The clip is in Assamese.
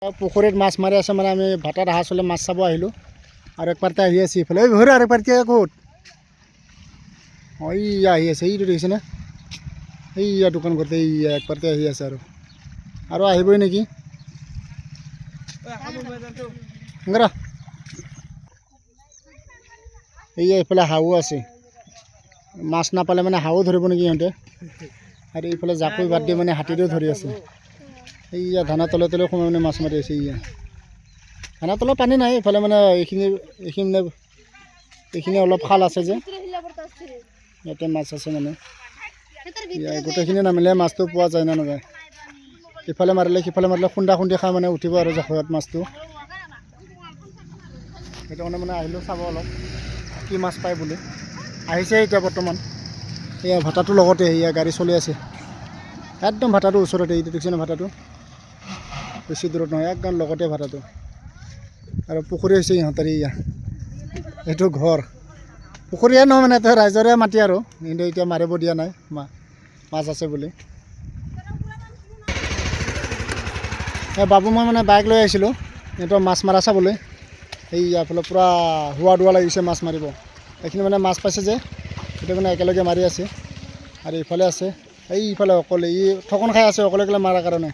পুখুৰীত মাছ মাৰি আছে মানে আমি ভাটাত অহা চলে মাছ চাব আহিলোঁ আৰু এক পাৰ্টি আহি আছে ইফালে ভৰি আৰু এক পাৰ্টি ক'ত এইয়া আহি আছে এইটো দেখিছেনে এইয়া দোকান ঘৰতে এইয়া এক পাৰ্টি আহি আছে আৰু আহিবই নেকি এইয়া এইফালে হাঁহো আছে মাছ নাপালে মানে হাঁহো ধৰিব নেকি সিহঁতে আৰু এইফালে জাকৈ বাদ দি মানে হাতীৰেও ধৰি আছে এইয়া ধানৰ তলে তলে সোমাই মানে মাছ মাৰি আছে এইয়া ধানৰ তলত পানী নাই এইফালে মানে এইখিনি অলপ খাল আছে যে ইয়াতে মাছ আছে মানে গোটেইখিনি নামিলে মাছটো পোৱা যায় না নাযায় ইফালে মাৰিলে সিফালে মাৰিলে খুন্দা খুন্দি খাই মানে উঠিব আৰু জাকৈত মাছটো সেইটো কাৰণে মানে আহিলোঁ চাব অলপ কি মাছ পায় বুলি আহিছে এতিয়া বৰ্তমান এয়া ভাটাটোৰ লগতে এয়া গাড়ী চলি আছে একদম ভাটাটোৰ ওচৰতে এইটো দেখিছেনে ভাটাটো বেছি দূৰত নহয় একদম লগতে ভাটাটো আৰু পুখুৰী হৈছে ইহঁতৰ এয়া এইটো ঘৰ পুখুৰীয়ে নহয় মানে এটা ৰাইজৰে মাটি আৰু কিন্তু এতিয়া মাৰিব দিয়া নাই মাছ আছে বুলি বাবু মই মানে বাইক লৈ আহিছিলোঁ সিহঁতৰ মাছ মাৰা চাবলৈ এই ইয়াৰ ফালে পূৰা হোৱা দোৱা লাগিছে মাছ মাৰিব এইখিনি মানে মাছ পাইছে যে সেইটো মানে একেলগে মাৰি আছে আৰু ইফালে আছে এইফালে অকলে ই ঠকন খাই আছে অকলে অকলে মাৰাৰ কাৰণে